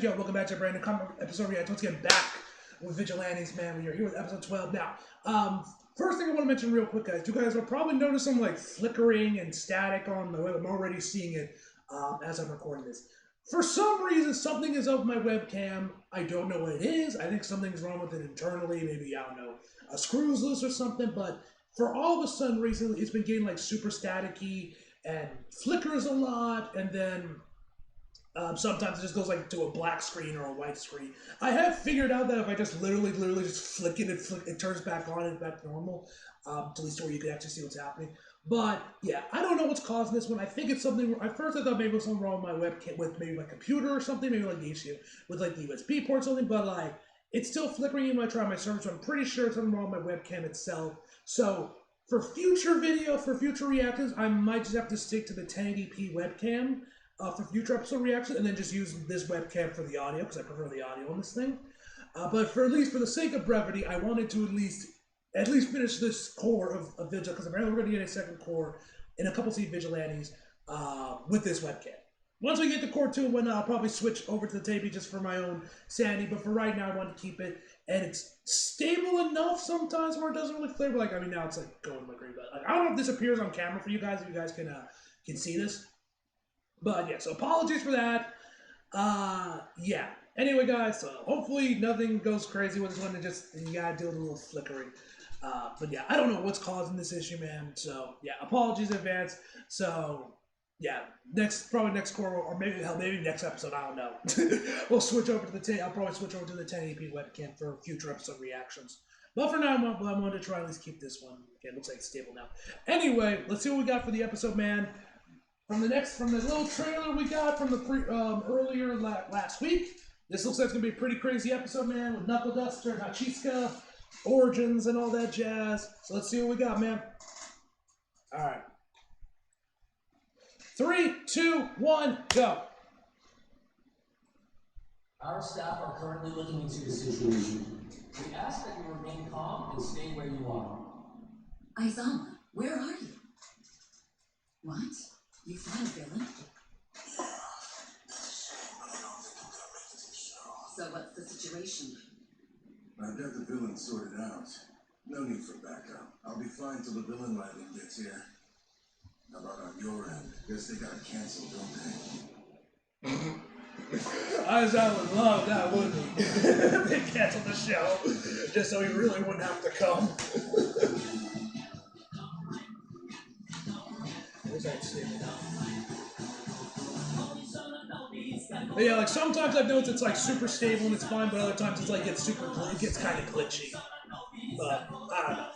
yo, welcome back to a brand new episode. Yeah, once again back with Vigilantes, man. We are here with episode 12 now. First thing I want to mention real quick, guys. You guys will probably notice some like flickering and static on my web. I'm already seeing it as I'm recording this. For some reason, something is up with my webcam. I don't know what it is. I think something's wrong with it internally. Maybe, I don't know, a screw's loose or something. But for all of a sudden recently, it's been getting like super staticky and flickers a lot, and then sometimes it just goes like to a black screen or a white screen. I have figured out that if I just literally just flick it, it turns back on and back to normal, to at least where you can actually see what's happening. But yeah, I don't know what's causing this one. I think it's something. At first, I thought maybe it was something wrong with my webcam, with maybe my computer or something, maybe like the issue with like the USB port or something. But like, it's still flickering even when I try my server, so I'm pretty sure it's something wrong with my webcam itself. So for future reactions, I might just have to stick to the 1080p webcam. For future episode reactions, and then just use this webcam for the audio, because I prefer the audio on this thing. But for the sake of brevity, I wanted to at least finish this core of Vigil, because apparently we're going to get a second core in a couple of Vigilantes with this webcam. Once we get to core 2 and whatnot, I'll probably switch over to the tapey just for my own sanity, but for right now, I want to keep it, and it's stable enough sometimes where it doesn't really flare, but like, I mean, now it's like going like crazy. Like, I don't know if this appears on camera for you guys, if you guys can see this. But yeah, so apologies for that. Yeah. Anyway, guys, so hopefully nothing goes crazy with this one. You gotta deal with a little flickering. But yeah, I don't know what's causing this issue, man. So yeah, apologies in advance. So yeah, probably next core, or maybe next episode. I don't know. We'll switch over to the I'll probably switch over to the 1080p webcam for future episode reactions. But for now, I wanted to try at least keep this one. Okay, it looks like it's stable now. Anyway, let's see what we got for the episode, man. From the little trailer we got from the earlier last week, this looks like it's gonna be a pretty crazy episode, man, with Knuckle Duster, Hachiska, Origins, and all that jazz. So let's see what we got, man. All right, 3, 2, 1, go. Our staff are currently looking into the situation. We ask that you remain calm and stay where you are. Aizawa, where are you? What? You fought a villain? So what's the situation? I've got the villain sorted out. No need for backup. I'll be fine till the villain wagon gets here. How about on your end? Guess they got canceled, don't they? Aizawa would love that, wouldn't he? They canceled the show just so he really wouldn't have to come. But yeah, like sometimes I've noticed it's like super stable and it's fine, but other times it's like it gets kind of glitchy. But I don't know.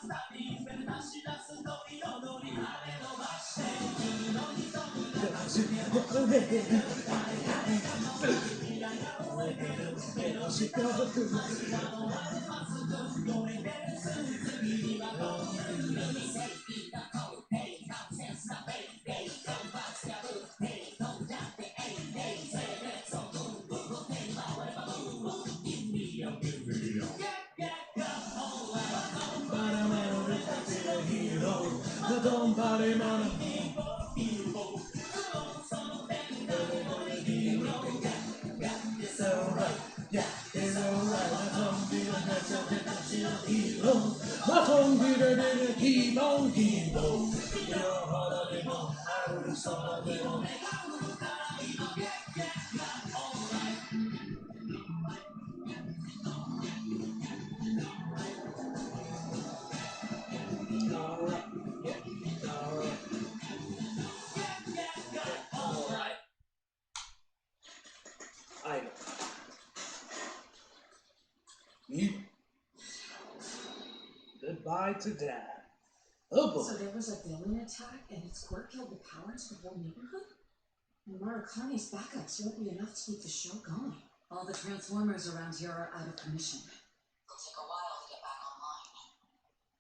Goodbye to Dad. Oh boy. So there was a villain attack and its quirk killed the powers of the whole neighborhood? And Marakane's backups won't be enough to keep the show going. All the transformers around here are out of commission. It'll take a while to get back online.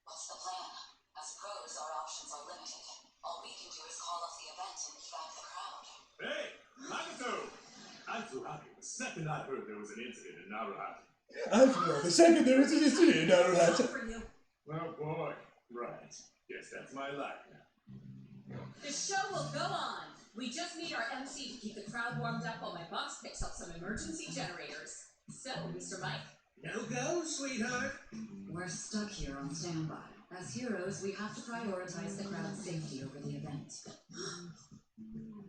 What's the plan? As pros, our options are limited. All we can do is call off the event and thank the crowd. Hey, Nagato! I'm so happy. The second I heard there was an incident in Naruhata. The second there was an incident in Naruhata. Oh boy. Right. Guess that's my life now. The show will go on. We just need our MC to keep the crowd warmed up while my boss picks up some emergency generators. So, Mr. Mike? No go, sweetheart. We're stuck here on standby. As heroes, we have to prioritize the crowd's safety over the event.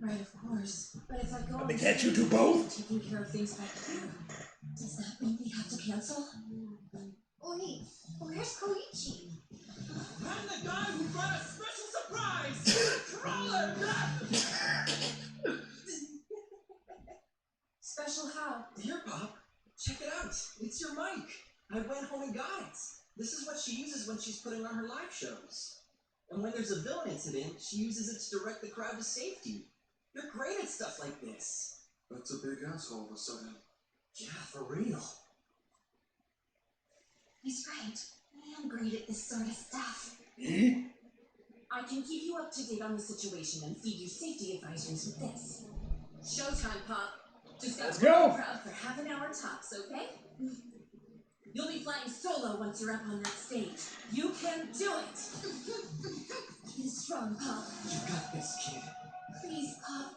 Right, of course. But if I go But can't you do both? taking care of things back here, does that mean we have to cancel? Wait, where's Koichi? I'm the guy who brought a special surprise! Controller! Special how? Here, Pop. Check it out. It's your mic. I went home and got it. This is what she uses when she's putting on her live shows. And when there's a villain incident, she uses it to direct the crowd to safety. You're great at stuff like this. That's a big ass all of a sudden. Yeah, for real. He's right. I am great at this sort of stuff. I can keep you up to date on the situation and feed you safety advisories with this. Showtime, Pop. Just Let's gotta go. the crowd for half an hour tops, okay? You'll be flying solo once you're up on that stage. You can do it! Be strong, Pop. You got this, kid. Please, Pop.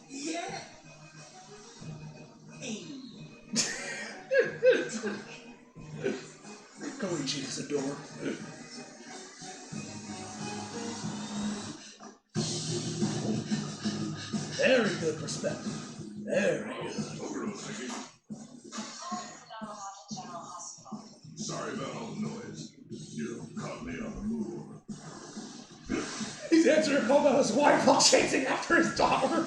Yeah! Hey! Koichi is a door. Very good perspective. Very good. Overall, Vicky. General Hospital. Sorry about all the noise. You caught me on the move. He's answering a call about his wife while chasing after his daughter.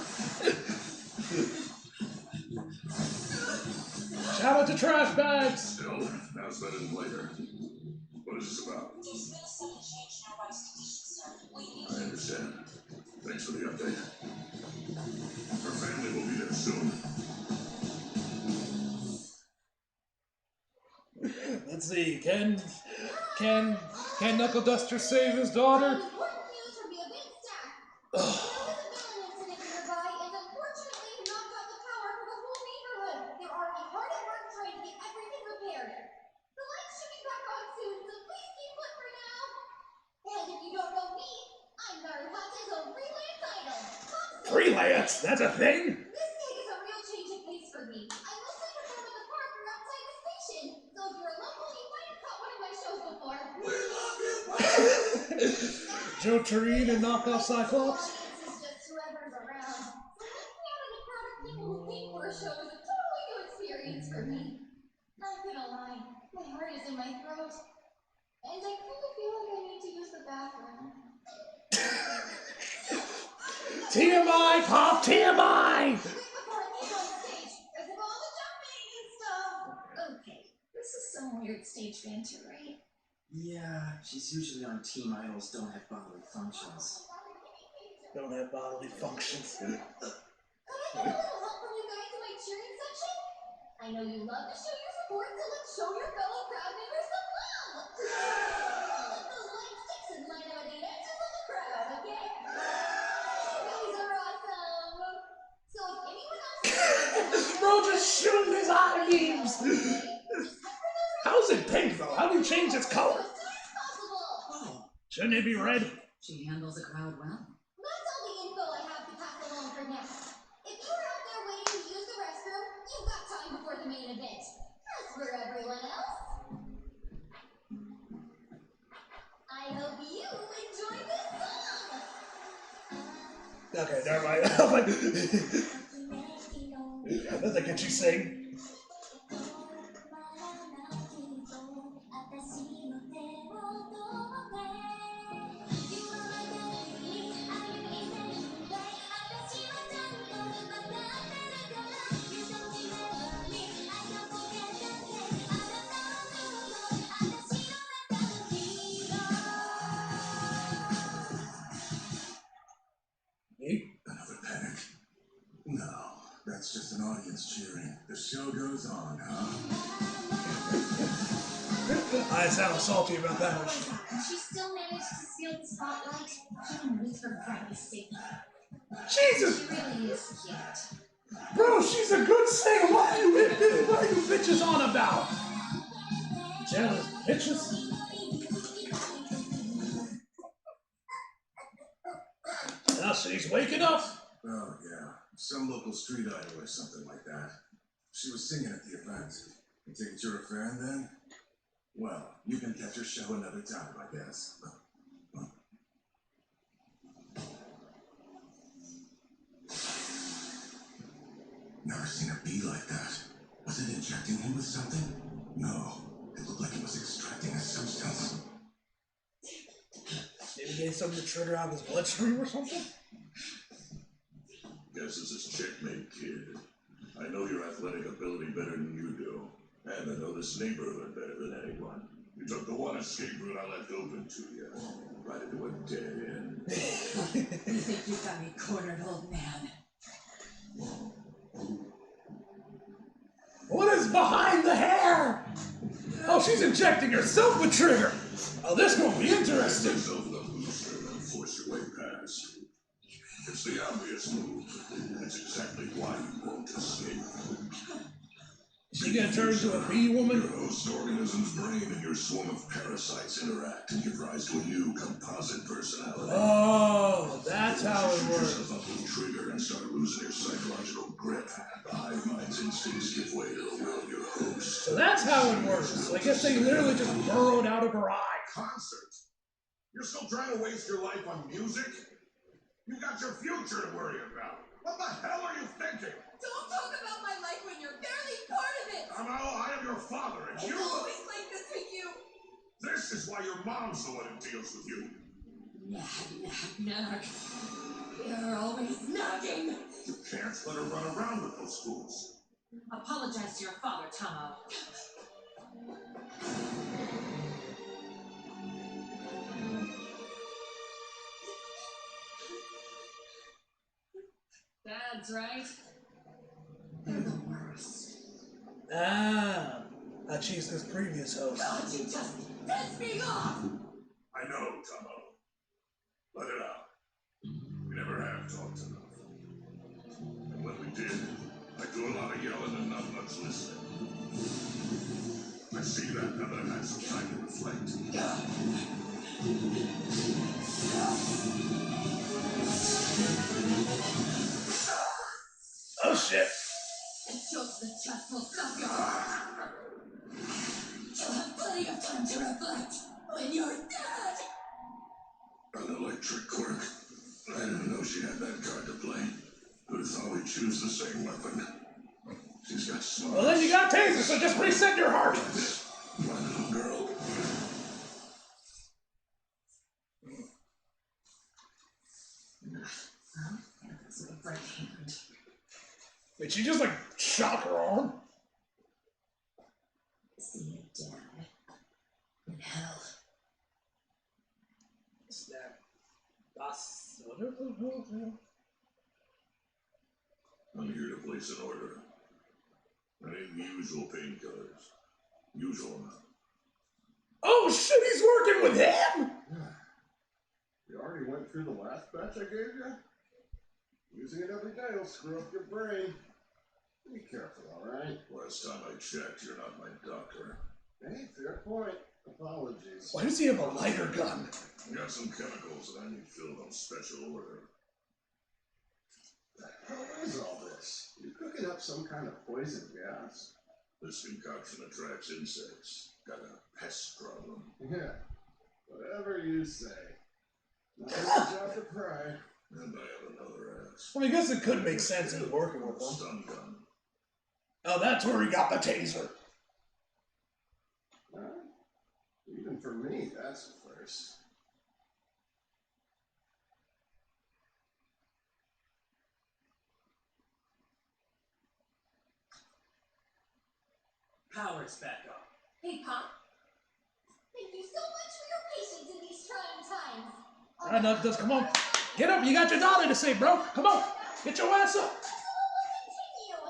Shout out to trash bags. Still, now's better than later. What is this about? There's been a sudden change in your wife's condition, sir. We need I understand. Thanks for the update. Her family will be there soon. Let's see. Can Knuckle Duster save his daughter? Important news from the event staff. There was a villain incident nearby, and unfortunately knocked out the power for the whole neighborhood. They're already hard at work trying to get everything repaired. The lights should be back on soon, so please keep put for now. And if you don't know me, I'm Naruto as a freelance idol. Freelance? That's a thing? This gig is a real change of pace for me. I mostly perform in the park or outside the station, so if you're local, you might have caught one of my shows before. We love you, Joe Tureen and Knockoff Cyclops? Audience is just whoever's around. So hanging out in a crowd of people who came for a show is a totally new experience for me. Not gonna lie, my heart is in my throat. And I kind of feel like I need to use the bathroom. TMI, Pop, TMI! Wait before I leave on stage, because of all the jumping and stuff. Okay, this is some weird stage banter, right? Yeah, she's usually on Team Idols Don't Have Bodily Functions. Don't have bodily functions. Could I get a little help from you guys in my cheering section? I know you love to show your support, so let's show your fellow crowd members some love! Let those light sticks and light out the edges of the crowd, okay? You guys are awesome! So if anyone else Bro, just shooting his eye beams! How's it pink though? How do you change its color? as soon as possible! Oh, Shouldn't it be red? She handles the crowd well. That's all the info I have to pass along for now. If you're out there waiting to use the restroom, you've got time before the main event. As for everyone else, I hope you enjoy this song! Okay, never mind. I was like, that's like, can she sing? Me? Another panic? No, that's just an audience cheering. The show goes on, huh? I sound salty about that one. She still managed to steal the spotlight, even with her privacy. Jesus! She really is cute. Bro, she's a good singer. What are you bitches on about? Jealous bitches? something like that. She was singing at the event. You take it you're a fan then? Well, you can catch her show another time, I guess. Never seen a bee like that. Was it injecting him with something? No. It looked like it was extracting a substance. Maybe getting something to trigger out of his bloodstream or something? Guess this is checkmate, kid. I know your athletic ability better than you do. And I know this neighborhood better than anyone. You took the one escape route I left open to you. Right into a dead end. You think you've got me cornered, old man? What is behind the hair? Oh, she's injecting herself with trigger. Oh, this won't be interesting. Yourself in a booster and force your way past. It's the obvious move. That's exactly why you won't escape. She gonna turn into a bee woman? Your host organism's brain and your swarm of parasites interact and give rise to a new composite personality. Oh, that's how it Shoot works. yourself up with trigger and start losing your psychological grip. The hive mind's instincts give way to the will of your host. So that's how it works. I guess they literally just burrowed out of her eye. Concert? You're still trying to waste your life on music? You got your future to worry about. What the hell are you thinking? Don't talk about my life when you're barely part of it! I am your father, and you... It's always like this with you! This is why your mom's the one who deals with you. Nag. You're always nagging! You can't let her run around with those fools. Apologize to your father, Tomo. Dad's right. They're the worst. Ah, she's his previous host. God, you just pissed me off! I know, Tomo. Let it out. We never have talked enough. And when we did, I do a lot of yelling and not much listening. I see that now that I've had some time to reflect. Oh shit. It shows the chest will stop your heart. You'll have plenty of time to reflect when you're dead! An electric quirk. I didn't know she had that card to play. Who'd have thought we'd choose the same weapon? She's got smart. Well, then you got taser, so just reset your heart. My little girl. That's a right hand. Did she just like shock her arm? See you, Dad. In hell. Snap. That's wonderful. I'm here to place an order. I need the usual painkillers. Usual amount. Oh shit, he's working with him? You already went through the last batch I gave you? Using it every day will screw up your brain. Be careful, alright? Last time I checked, you're not my doctor. Hey, fair point. Apologies. Why does he have a lighter gun? I got some chemicals that I need filled on special order. The hell is all this? You cooking up some kind of poison gas? This concoction attracts insects. Got a pest problem. Yeah. Whatever you say. Not my job to pry. And I have another axe. Well, I guess it could make sense he's working with them. Stun gun. Oh, that's where he got the taser. Even for me, that's a first. Power's back up. Hey, Pop. Thank you so much for your patience in these trying times. All right, enough does. Come on. Get up. You got your daughter to save, bro. Come on. Get your ass up. Continue.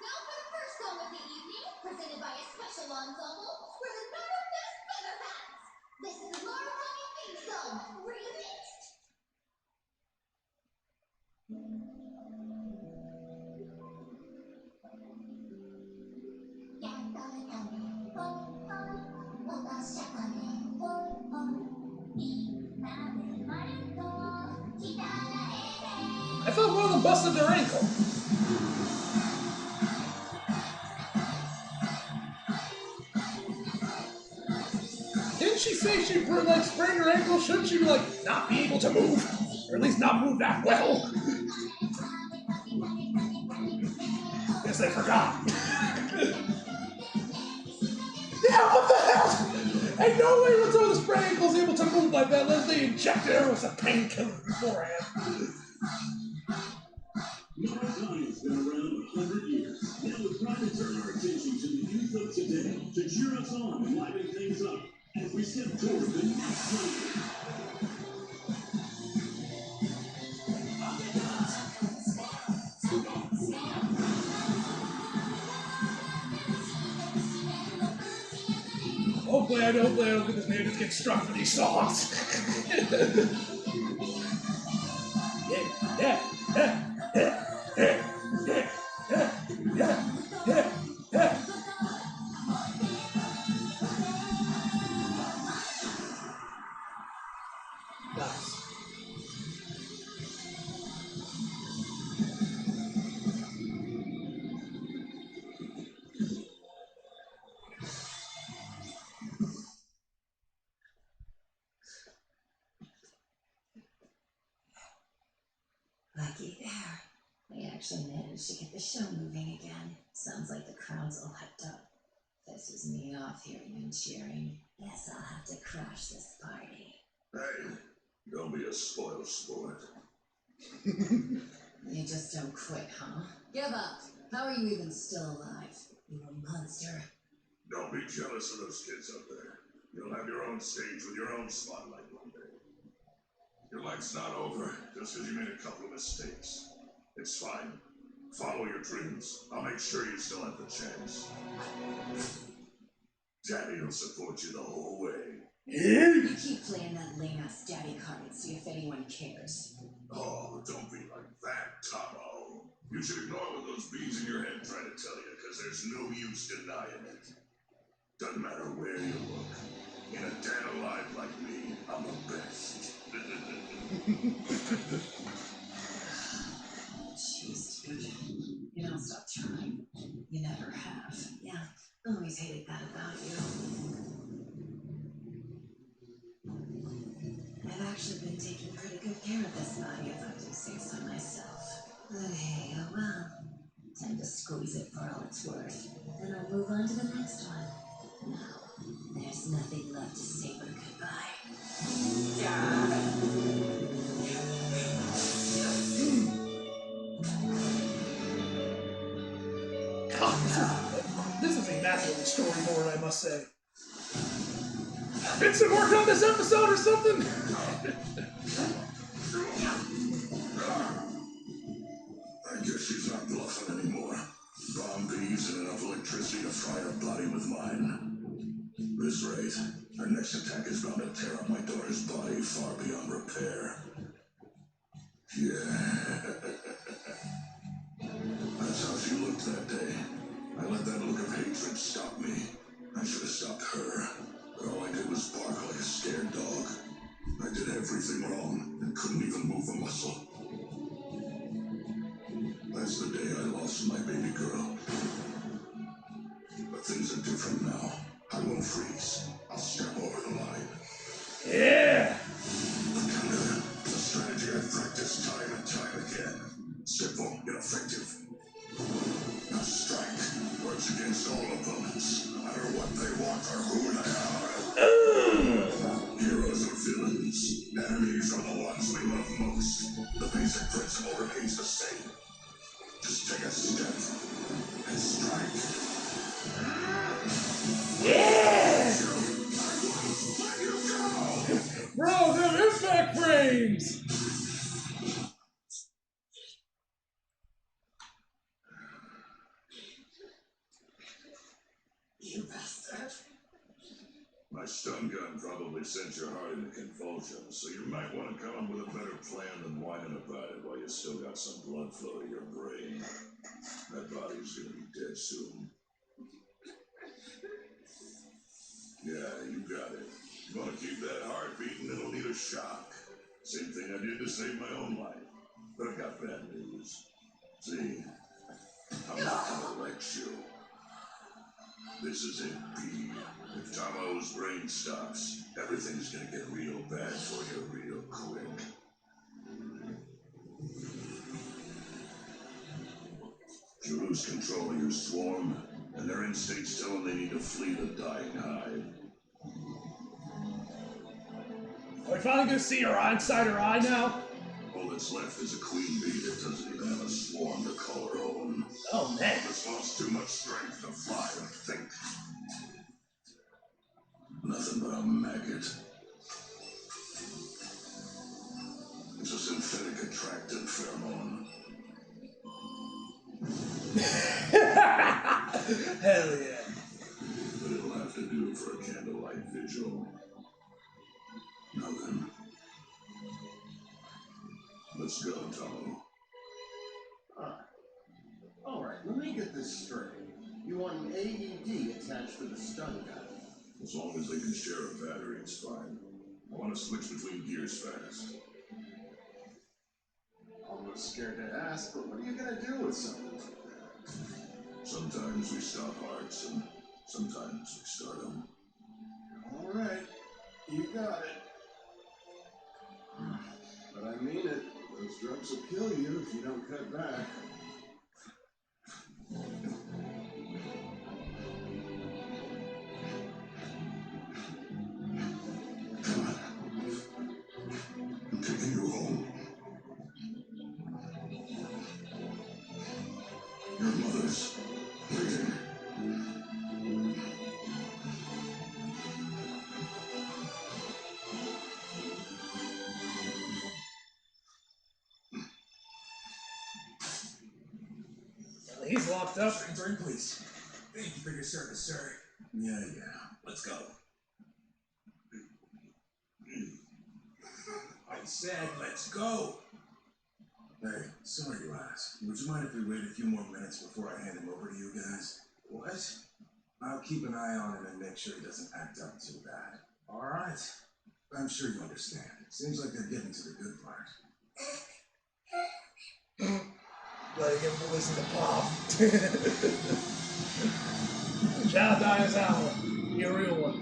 Now for the first song of the evening, presented by a special ensemble for the Naruto's Feather Hats. This is the Narukami theme song, remixed. I thought one of them busted their ankle. she say she like sprained her ankle? Shouldn't she like not be able to move, or at least not move that well? Guess they forgot. Yeah, what the hell? Ain't no way until the sprained ankle's able to move like that unless they injected her with some painkillers beforehand. Maracani's been around 100 years. Now it's time to turn our attention to the youth of today to cheer us on and liven things up as we step toward the next level. Hopefully I don't get this man just get struck for these songs. Nice. Lucky there. We actually managed to get the show moving again. Sounds like the crowd's all hyped up. Pisses me off hearing them cheering. Guess I'll have to crash this party. Hey, don't be a spoil sport. You just don't quit, huh? Give up. How are you even still alive? You a monster. Don't be jealous of those kids up there. You'll have your own stage with your own spotlight one day. Your life's not over just because you made a couple of mistakes. It's fine. Follow your dreams. I'll make sure you still have the chance. Daddy will support you the whole way. You keep playing that lame-ass daddy card and see if anyone cares. Oh, don't be like that, Tomo. You should ignore what those beans in your head try to tell you, because there's no use denying it. Doesn't matter where you look. In a dead alive like me, I'm the best. Jeez, dude. You don't stop trying. You never have. Yeah, always hated that about you. I've actually been taking pretty good care of this body, if I do say so myself. But hey, oh well. Time to squeeze it for all it's worth. Then I'll move on to the next one. Now, there's nothing left to say but goodbye. God, this is a massive storyboard, I must say. Did some work on this episode or something? I guess she's not bluffing anymore. Bomb beads and enough electricity to fry her body with mine. This rate, her next attack is bound to tear up my daughter's body far beyond repair. Yeah. That's how she looked that day. I let that look of hatred stop me. I should have stopped her, but all I did was bark like a scared dog. I did everything wrong and couldn't even move a muscle. That's the day I lost my baby girl. But things are different now. I won't freeze. I'll step over the line. Yeah! The strategy I've practiced time and time again. Simple, ineffective. A strike works against all opponents, no matter what they want or who they are. Heroes or villains, enemies are the ones we love most. The basic principle remains the same. Just take a step and strike. Yeah! Let you go! Bro, them impact frames! You bastard. My stun gun probably sent your heart into convulsions, so you might want to come up with a better plan than whining about it while you still got some blood flow to your brain. That body's gonna be dead soon. Yeah, you got it. You want to keep that heart beating, it'll need a shock. Same thing I did to save my own life. But I got bad news. See, I'm not gonna let you. This is it, B. If Tomo's brain stops, everything's gonna get real bad for you real quick. You lose control of your swarm, and their instincts tell them they need to flee the dying hive. Are we finally gonna see her inside her eye now? All that's left is a queen bee that doesn't even have a swarm to call her own. Oh man. It's lost too much strength to fly or think. Nothing but a maggot. It's a synthetic attractant pheromone. Hell yeah. But it'll have to do for a candlelight vigil. Now then, let's go, Tomo. Alright, let me get this straight. You want an AED attached to the stun gun? As long as they can share a battery, it's fine. I want to switch between gears fast. Almost scared to ask, but what are you gonna do with something like that? Sometimes we stop hearts, and sometimes we start them. Alright, you got it. But I mean it. Those drugs will kill you if you don't cut back. Come on. I'm taking you home. Your mother's waiting. He's locked up. Drink, please. Thank you for your service, sir. Yeah. Let's go. I said, let's go. Hey, sorry to ask. Would you mind if we wait a few more minutes before I hand him over to you guys? What? I'll keep an eye on him and make sure he doesn't act up too bad. All right. I'm sure you understand. Seems like they're getting to the good part. Gotta get boys in the pop. Shout out Dinosaur. You're a real one.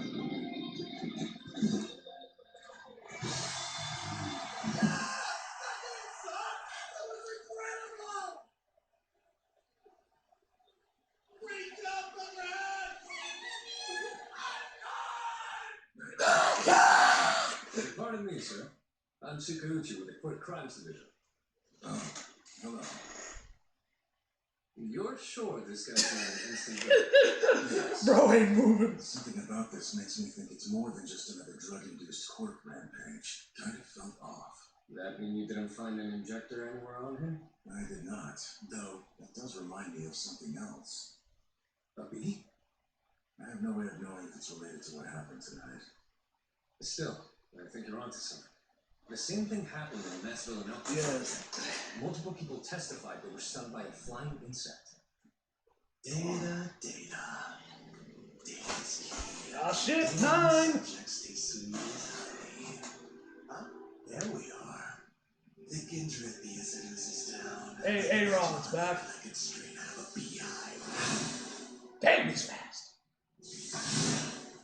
Pardon me, sir. I'm Tsukauchi with the Quick Crimes Division. Oh, hello. You're sure this guy's not an instant Yes. Bro ain't moving. Something about this makes me think it's more than just another drug-induced court rampage. Kind of felt off. That mean you didn't find an injector anywhere on him? I did not, though it does remind me of something else. A bee? I have no way of knowing if it's related to what happened tonight. Still, I think you're onto something. The same thing happened in Massville and Elton. Yes. Multiple people testified they were stung by a flying insect. Data. Oh shit, 9! There we are. Thick and drippy as it oozes down. Hey, Ron, it's back. Like it's straight out of a beehive. Damn, he's fast.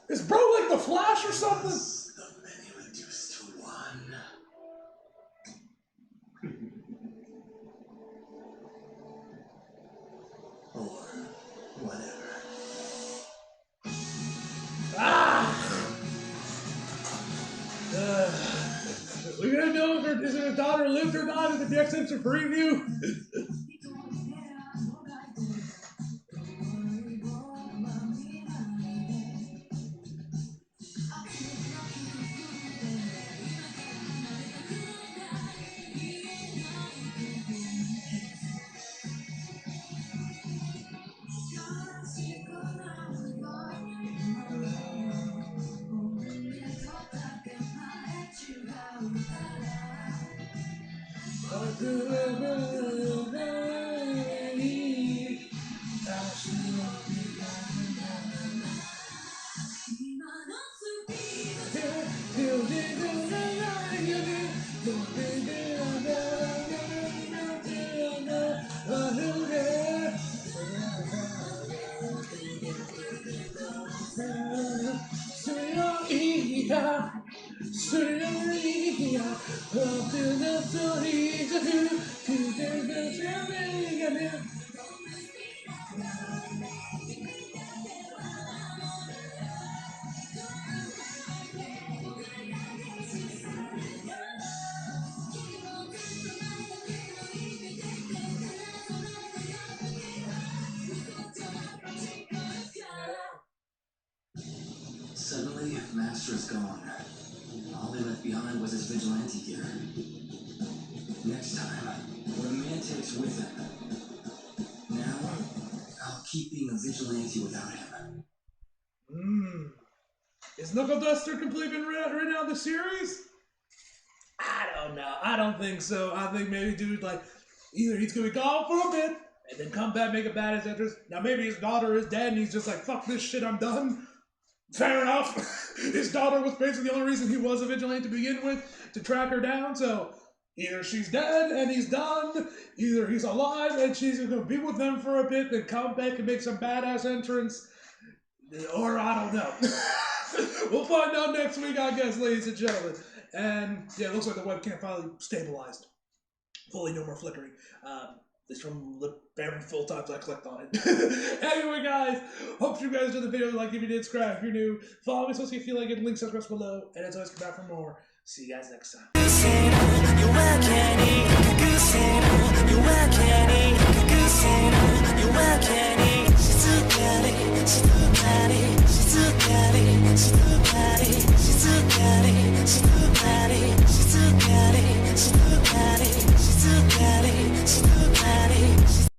Is bro like the Flash or something? The many reduced to one. Or whatever. We gonna know if her daughter lived or not in the next episode preview? master is gone. All they left behind was his vigilante gear. Next time, what a man takes with him. Now, I'll keep being a vigilante without him. Is Knuckle Duster completely been written out of the series? I don't know. I don't think so. I think maybe dude, like, either he's gonna be gone for a bit and then come back, make a badass entrance. Now maybe his daughter is dead and he's just like, fuck this shit, I'm done. Fair enough. His daughter was basically the only reason he was a vigilante to begin with, to track her down. So either she's dead and he's done, either he's alive and she's gonna be with them for a bit, then come back and make some badass entrance, or I don't know. We'll find out next week, I guess, ladies and gentlemen. And yeah, it looks like the webcam finally stabilized. Fully no more flickering. It's from the very full times I clicked on it. Anyway, guys, hope you guys enjoyed the video. Like if you did, subscribe if you're new. Follow me so you feel like it. Links across below. And as always, come back for more. See you guys next time.